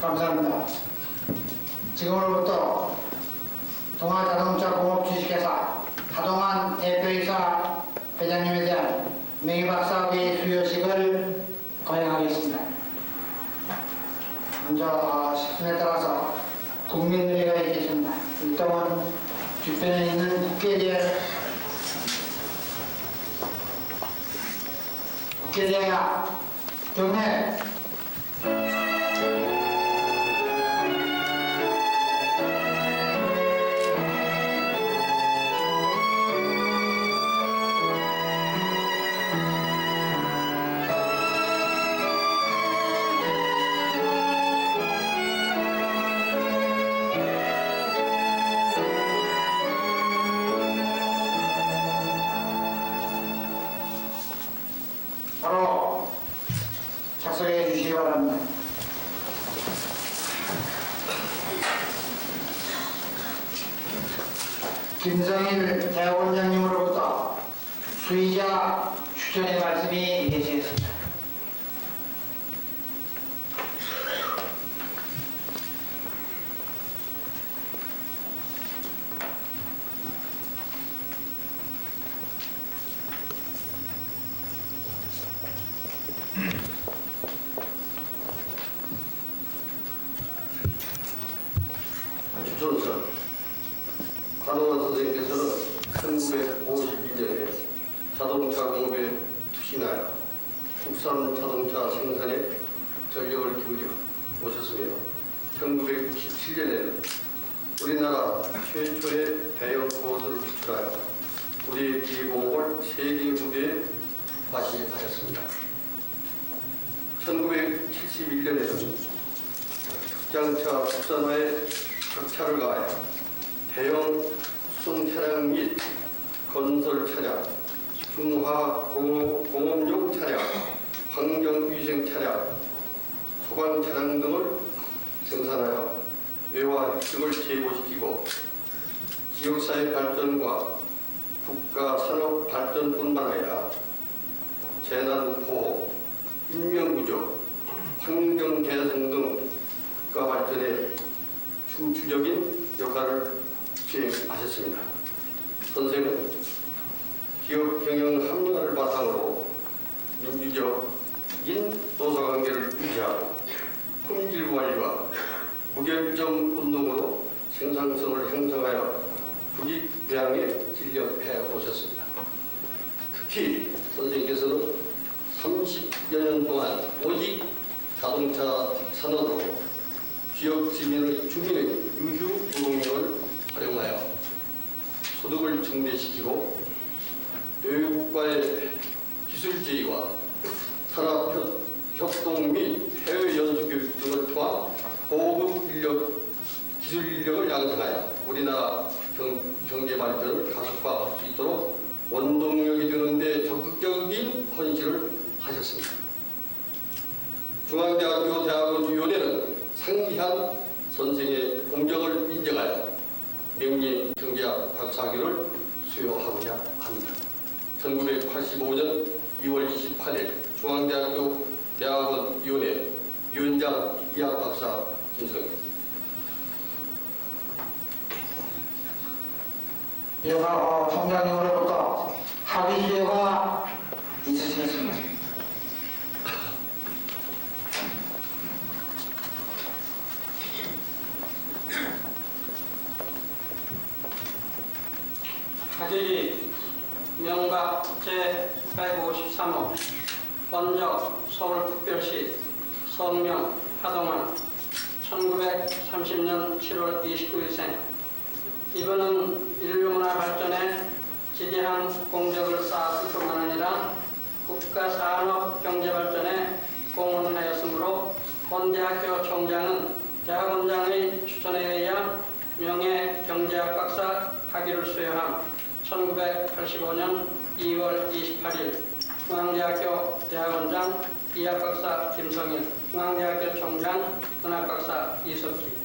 감사합니다. 지금으로부터 동아자동차공업 주식회사 하동환 대표이사 회장님에 대한 명예박사의 수여식을 거행하겠습니다. 먼저 식순에 따라서 국민의례가 있겠습니다. 일동은 주변에 있는 국회대학 경례 바로 작성해 주시기 바랍니다. 김성일 대학원장님으로부터 수의자 추천의 말씀이 계시겠습니다. 주천사 한동환 선생님께서는 1952년에 자동차 공업에 투신하여 국산 자동차 생산에 전력을 기울여 오셨으며 1967년에는 우리나라 최초의 대형 보호소를 수출하여 우리 기공업을 세계 무대에 과시하였습니다. 1971년에는 특장차 국산화에 격차를 가하여 대형 수송 차량 및 건설 차량, 중화 공업용 차량, 환경위생 차량, 소방 차량 등을 생산하여 외화 획득을 제고시키고 지역사회 발전과 국가 산업 발전뿐만 아니라 재난보호, 인명구조, 환경 개선 등 국가 발전에 중추적인 역할을 수행하셨습니다. 선생은 기업 경영 합리화를 바탕으로 민주적인 노사관계를 유지하고 품질 관리와 무결점 운동으로 생산성을 형성하여 국익 배양에 진력해 오셨습니다. 특히 선생님께서는 30여 년 동안 오직 자동차 산업으로 지역 주민의 유휴 노동력을 활용하여 소득을 증대시키고 교육과의 기술 제휴와 산업 협동 및 해외 연수 교육 등을 통한 고급 인력, 기술 인력을 양성하여 우리나라 경제 발전을 가속화할 수 있도록 원동력이 되는 데 적극적인 헌신을 하셨습니다. 중앙대학교 대학원위원회는 상기한 선생의 공적을 인정하여 명예 경제학 박사학위를 수여하고자 합니다. 1985년 2월 28일 중앙대학교 대학원위원회 위원장 이학박사 김성일. 이어서 총장님으로부터 학위 수여가 있으시겠습니다. 학위 명박 제153호 원적 서울특별시 성명 하동환 1930년 7월 29일생. 이분은 인류문화 발전에 지대한 공적을 쌓았을 뿐만 아니라 국가 산업 경제 발전에 공헌하였으므로 본대학교 총장은 대학원장의 추천에 의한 명예 경제학 박사 학위를 수여함. 1985년 2월 28일 중앙대학교 대학원장 이학박사 김성일, 중앙대학교 총장 문학박사 이석희.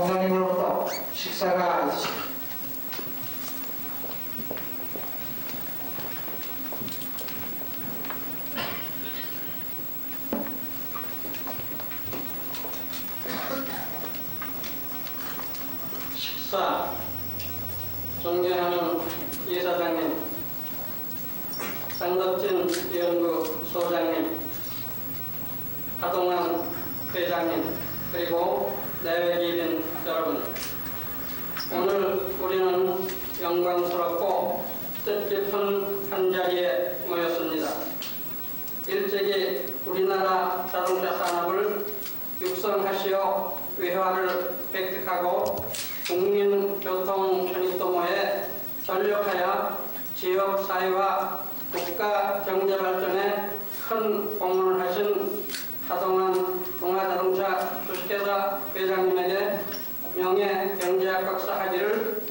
총장님으로부터 식사가 있으십니다. 식사, 존경하는 이사장님, 장덕진 연구 소장님, 하동환 회장님, 그리고 내외기빈 여러분, 오늘 우리는 영광스럽고 뜻깊은 한자리에 모였습니다. 일찍이 우리나라 자동차 산업을 육성하시어 외화를 획득하고 국민교통 편의도모에 전력하여 지역사회와 국가 경제발전에 큰 공헌을 하신 하동환 동아자동차 주식회사 회장님에게 명예경제학 박사 학위를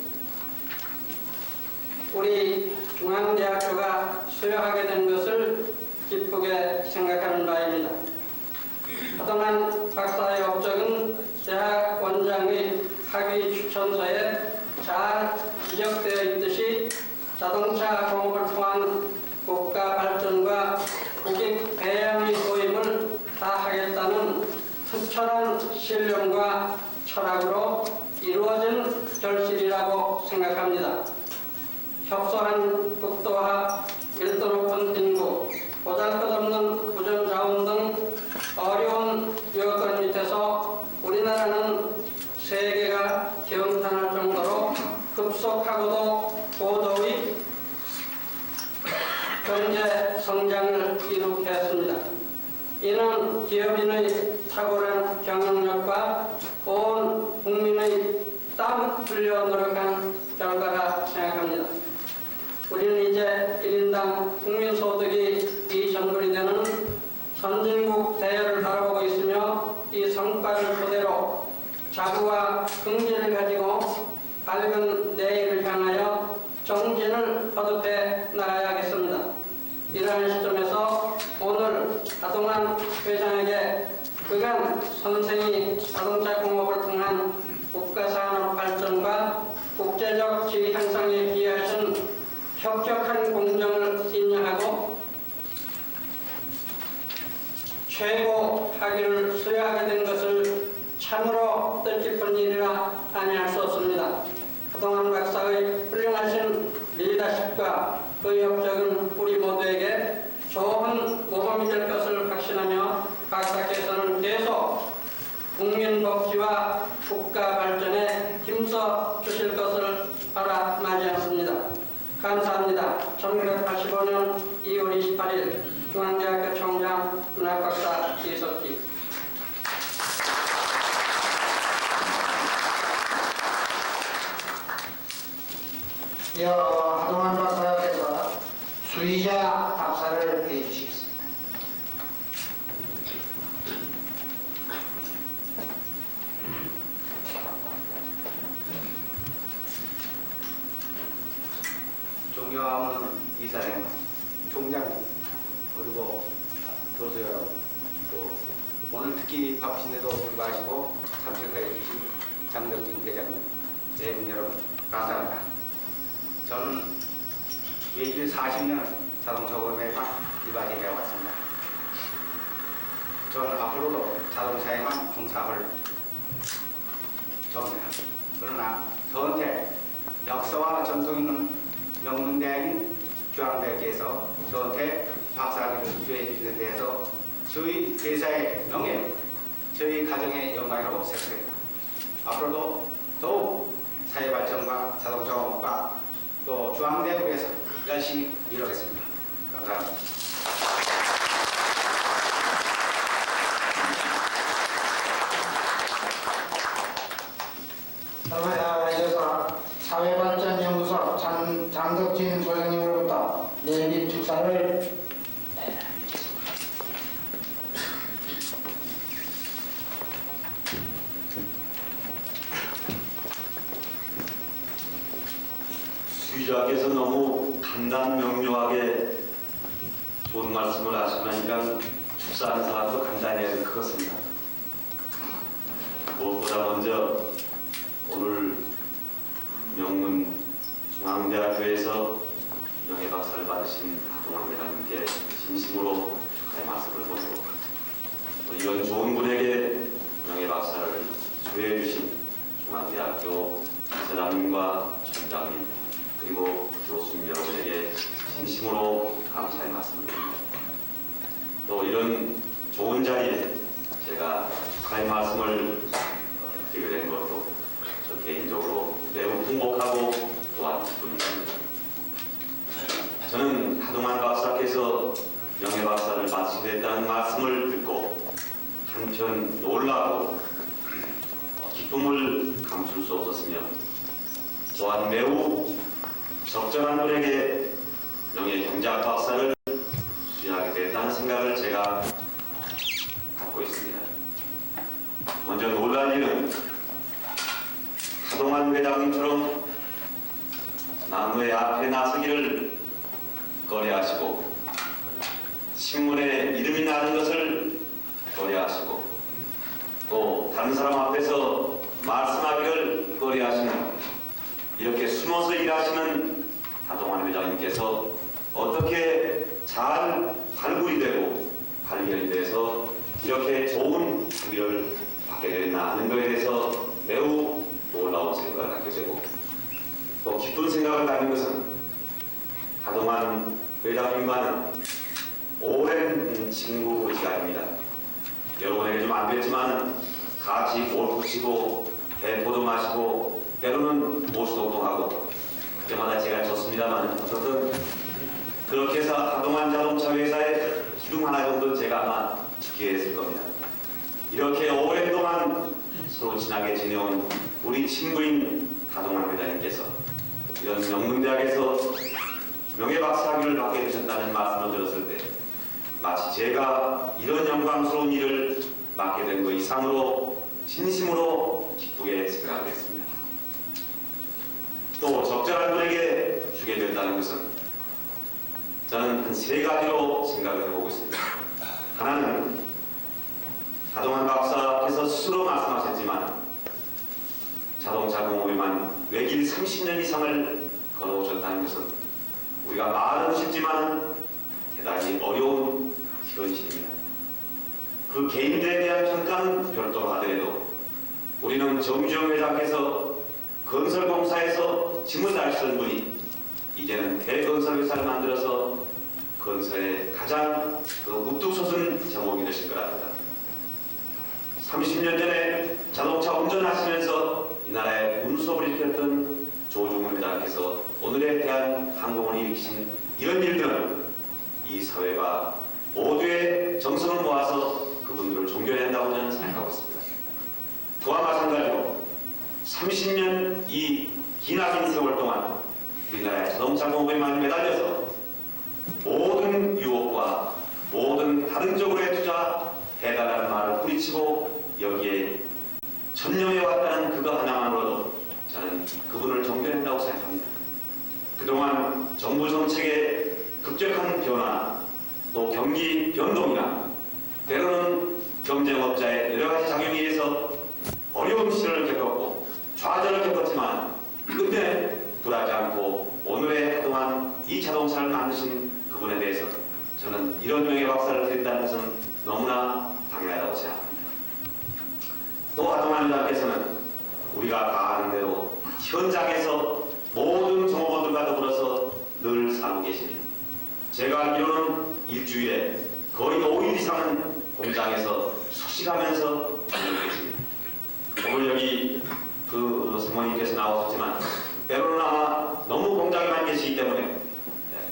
우리 중앙대학교가 수여하게 된 것을 기쁘게 생각하는 바입니다. 하동환 박사의 업적은 대학 원장의 학위 추천서에 잘 지적되어 있듯이 자동차 공업을 통한 국가 발전과 국익 배양의 도입을 다하겠다는 특별한 신념과 철학으로 이루어진 결실이라고 생각합니다. 협소한 국토와 밀도 높은 인구, 보잘것없는 구전자원 등 어려운 여건 밑에서 우리나라는 세계가 경탄할 정도로 급속하고도 고도의 경제 성장을 이룩했습니다. 이는 기업인의 탁월한 경영력과 온 국민의 땀 흘려 노력한 결과라 생각합니다. 우리는 이제 1인당 국민소득이 2,000불이 되는 선진국 대열을 바라보고 있으며 이 성과를 토대로 자부와 긍지를 가지고 밝은 내일을 향하여 정진을 거듭해 나가야겠습니다. 이러한 시점에서 오늘 하동환 회장에게 그간 선생이 자동차 공업을 통한 국가산업 발전과 국제적 지위 향상에 기여하신 혁혁한 공정을 인정하고 최고 학위를 수여하게 된 것을 참으로 뜻깊은 일이라 아니할 수 없습니다. 하동환 박사의 훌륭하신 리더십과 그의 업적은 우리 모두에게 좋은 모범이 될 것을 확신하며 박사께서는 계속 국민 복지와 국가 발전에 힘써 주실 것을 바라마지 않습니다. 감사합니다. 1985년 2월 28일 중앙대학교 총장 문학박사 이석기. 이어 하동환 박사께서 수의자 박사를 해주시겠습니다. 존경하는 이사님, 총장님, 그리고 교수 여러분, 또 오늘 특히 바쁘신데도 불구하고 참석해 주신 장덕진 회장님, 내분 여러분, 감사합니다. 저는 외길 40년 자동차 공업에 일반인이 되어왔습니다. 저는 앞으로도 자동차에만 종사할 겁니다. 그러나 저한테 역사와 전통 있는 명문대학인 중앙대학교에서 저한테 박사학위를 수여해 주시는 데에서 저희 회사의 명예, 저희 가정의 영광이라고 생각합니다. 앞으로도 더욱 사회발전과 자동차 공업과 또 중앙대학교에서 열심히 일하겠습니다. 감사합니다. 이어서 사회발전연구소 장덕진 소장님으로부터 내빈 축사를 수의자께서 너무 간단 명료하게 좋은 말씀을 하시니까 축사하는 사람도 간단히 해야 될 것 같습니다. 무엇보다 먼저 대학교 이사장님과 총장님 그리고 교수님 여러분에게 진심으로 감사의 말씀을 드립니다. 또 이런 좋은 자리에 제가 축하의 말씀을 드리게 된 것도 저 개인적으로 매우 행복하고 또한 기쁩니다. 저는 하동환 박사께서 명예박사를 마치게 됐다는 말씀을 듣고 한편 놀라고 기쁨을 감출 수 없었으며 또한 매우 적절한 분에게 명예경제학 박사를 수여하게 됐다는 생각을 제가 갖고 있습니다. 먼저 놀랄 일은 하동환 회장님처럼 나무의 앞에 나서기를 꺼려하시고 신문에 이름이 나는 것을 꺼려하시고 또 다른 사람 앞에서 말씀하기를 꺼려하시는 이렇게 숨어서 일하시는 하동환 회장님께서 어떻게 잘 발굴이 되고 발견이 돼서 이렇게 좋은 주기를 받게 됐나 하는 것에 대해서 매우 놀라운 생각을 하게 되고 또 기쁜 생각을 갖는 것은 하동환 회장님과는 오랜 친구 시간입니다. 여러분에게 좀 안 됐지만 같이 골프 치고 대포도 마시고 때로는 보수도 하고 그때마다 제가 졌습니다만 어쨌든 그렇게 해서 하동환 자동차 회사의 기둥 하나 정도 제가 아마 지키게 했을 겁니다. 이렇게 오랫동안 서로 친하게 지내온 우리 친구인 하동환 회장님께서 이런 명문대학에서 명예박사학위를 받게 되셨다는 말씀을 들었을 때 마치 제가 이런 영광스러운 일을 맡게 된 것 이상으로 진심으로 기쁘게 생각을 했습니다. 또 적절한 분에게 주게 됐다는 것은 저는 한 세 가지로 생각을 해보고 있습니다. 하나는 하동환 박사께서 스스로 말씀하셨지만 자동차 공업에만 외길 30년 이상을 걸어오셨다는 것은 우리가 말은 쉽지만 대단히 어려운 현실입니다. 그 개인들에 대한 평가는 별도로 하더라도 우리는 정주영 회장께서 건설공사에서 짐을 잘 쓰는 분이 이제는 대건설회사를 만들어서 건설에 가장 우뚝 솟은 제목이 되실 거랍니다. 30년 전에 자동차 운전하시면서 이 나라의 운수업을 일으켰던 조중훈 회장께서 오늘에 대한 항공을 일으키신 이런 일들은 이 사회가 모두의 정성을 모아서 그분들을 존경해야 한다고 저는 생각하고 있습니다. 그와 마찬가지로 30년 이 기나긴 세월 동안 우리나라의 자동차 공업에 많이 매달려서 모든 유혹과 모든 다른 쪽으로의 투자해달라는 말을 뿌리치고 여기에 전념해 왔다는 그거 하나만으로도 저는 그분을 존경한다고 생각합니다. 그동안 정부 정책의 급격한 변화 또 경기 변동이나 때로는 경쟁업자의 여러 가지 작용에 의해서 어려운 시련을 겪었고 좌절을 겪었지만 끝내 불하지 않고 오늘의 하동안 이 자동차를 만드신 그분에 대해서 저는 이런 명예박사를 드린다는 것은 너무나 당연하다고 생각합니다. 또 하동환 회장께서는 우리가 다 아는 대로 현장에서 모든 종업원들과 더불어서 늘 살고 계십니다. 제가 알기로는 일주일에 거의 5일 이상은 공장에서 숙식하면서 지내고 계십니다. 오늘 여기 그 사모님께서 나오셨지만 때로는 아마 너무 공장에 많이 계시기 때문에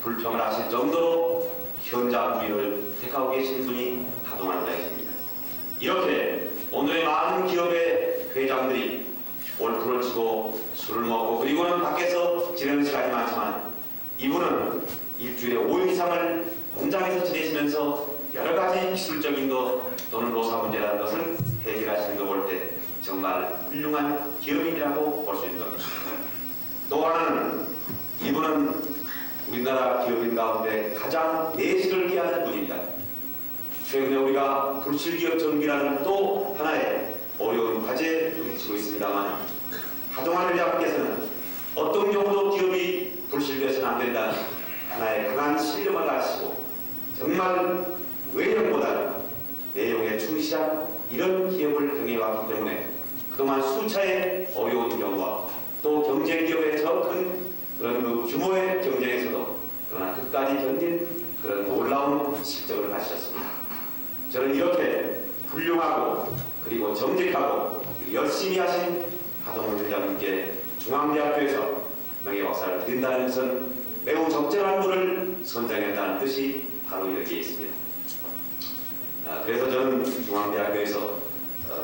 불평을 하실 정도로 현장 주의를 택하고 계신 분이 하동환 회장이십니다. 이렇게 오늘의 많은 기업의 회장들이 골프를 치고 술을 먹고 그리고는 밖에서 지내는 시간이 많지만 이분은 일주일에 5일 이상을 공장에서 지내시면서 여러 가지 기술적인 것 또는 노사 문제라는 것을 해결하시는 거 볼 때 정말 훌륭한 기업인이라고 볼 수 있는 겁니다. 또 하나는 이분은 우리나라 기업인 가운데 가장 내실을 기하는 분입니다. 최근에 우리가 불실기업 전기라는 또 하나의 어려운 과제에 부딪히고 있습니다만 하동환 회장께서는 어떤 경우도 기업이 불실기여서는 안 된다는 하나의 강한 신념을 가지고 정말 외형보다 내용에 충실한 이런 기업을 경영해왔기 때문에 그동안 수차의 어려운 경우와 저는 이렇게 훌륭하고 그리고 정직하고 열심히 하신 하동훈 회장님께 중앙대학교에서 명예박사를 드린다는 것은 매우 적절한 분을 선정했다는 뜻이 바로 여기에 있습니다. 그래서 저는 중앙대학교에서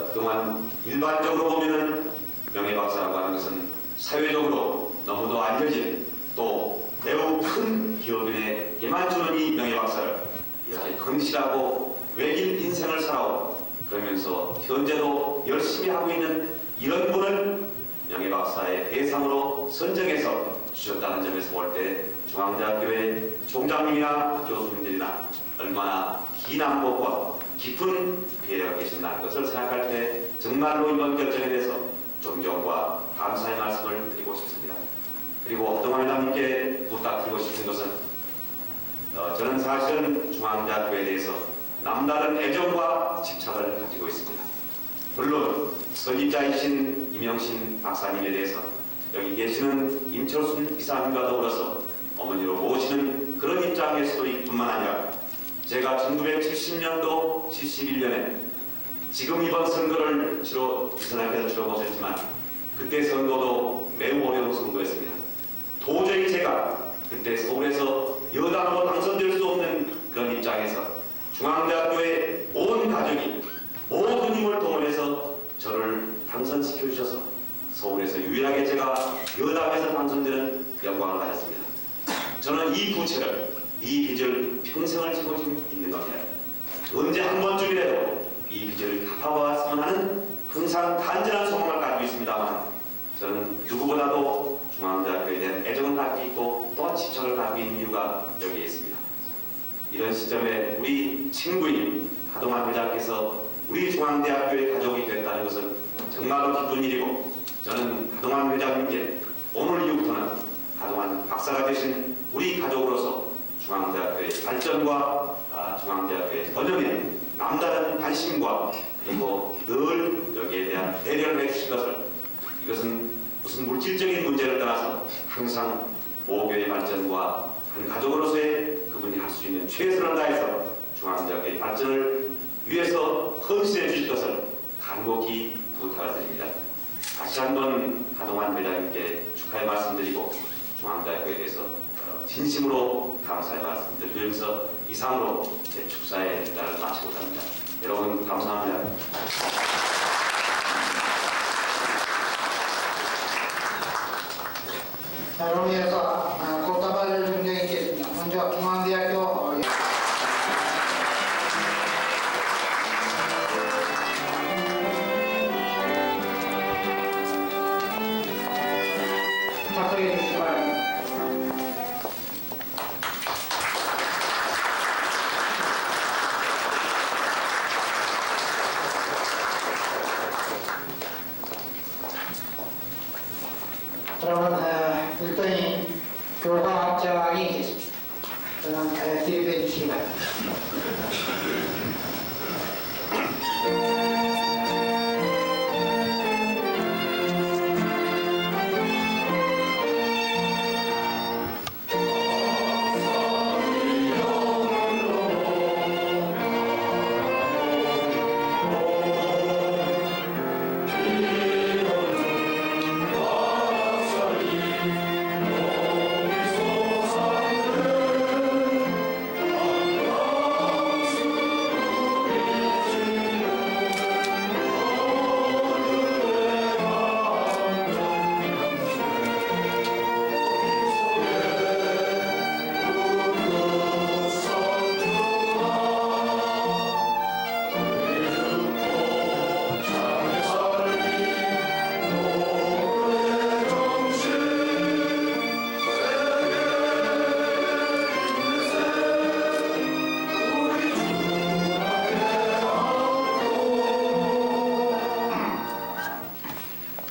그동안 일반적으로 보면은 명예박사라고 하는 것은 사회적으로 너무도 알려진 또 매우 큰 기업인에게만 주는 이 명예박사를 이렇게 건실하고 외길 인생을 살아온 그러면서 현재도 열심히 하고 있는 이런 분을 명예박사의 대상으로 선정해서 주셨다는 점에서 볼 때 중앙대학교의 총장님이나 교수님들이나 얼마나 긴 안목과 깊은 배려가 계신다는 것을 생각할 때 정말로 이번 결정에 대해서 존경과 감사의 말씀을 드리고 싶습니다. 그리고 하동환 회장님께 부탁드리고 싶은 것은 저는 사실은 중앙대학교에 대해서 남다른 애정과 집착을 가지고 있습니다. 물론 설립자이신 임영신 박사님에 대해서 여기 계시는 임철순 이사님과 더불어서 어머니로 모시는 그런 입장일 수도 있을 뿐만 아니라 제가 1970년도 71년에 지금 이번 선거를 이선학교에서 치러보셨지만 그때 선거도 매우 어려운 선거였습니다. 도저히 제가 그때 서울에서 여당으로 당선될 수 없는 그런 입장에서 중앙대학교의 온 가족이 모든 힘을 동원해서 저를 당선시켜 주셔서 서울에서 유일하게 제가 여당에서 당선되는 영광을 가졌습니다. 저는 이 부채를, 이 빚을 평생을 지고 있는 겁니다. 언제 한 번쯤이라도 이 빚을 갚아보았으면 하는 항상 간절한 소망을 가지고 있습니다만 저는 누구보다도 중앙대학교에 대한 애정을 갖고 있고 또한 집착을 갖고 있는 이유가 여기에 있습니다. 이런 시점에 우리 친구인 하동환 회장께서 우리 중앙대학교의 가족이 됐다는 것은 정말로 기쁜 일이고 저는 하동환 회장님께 오늘 이후부터는 하동환 박사가 되신 우리 가족으로서 중앙대학교의 발전과 중앙대학교의 번영에 남다른 관심과 그리고 늘 여기에 대한 배려를 해주실 것을 이것은 무슨 물질적인 문제를 떠나서 항상 모교의 발전과 한 가족으로서의 그분이 할 수 있는 최선을 다해서 중앙대학교의 발전을 위해서 헌신해 주실 것을 간곡히 부탁을 드립니다. 다시 한번 하동환 회장님께 축하의 말씀드리고 중앙대학교에 대해서 진심으로 감사의 말씀드리면서 이상으로 제 축사의 날을 마치고자 합니다. 여러분 감사합니다. 자, 그럼 이어서 꽃다발을 증정해 있겠습니다. 먼저 중앙대학교 작성해 주시기 바랍니다. 그러면 1등이 교과학장이 있겠습니다. 그럼 기립해 주시기 바랍니다.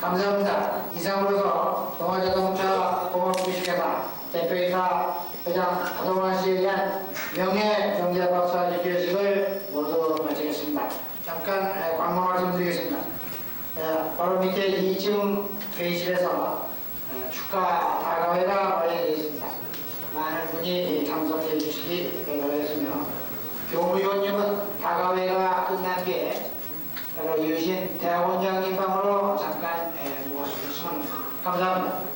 감사합니다. 이상으로서 동아자동차 공업주식회사 대표이사 회장 하동환 씨에 대한 명예경제박사 기회식을 모두 마치겠습니다. 잠깐 광고 말씀드리겠습니다. 바로 밑에 2층 회의실에서 축하 다가회가 마련되어 있습니다. 많은 분이 참석해 주시기 바라겠으며 교무위원님은 다가회가 끝난 뒤에 바로 유신 대학원장님 방으로 잠깐 모아주셨으면 감사합니다.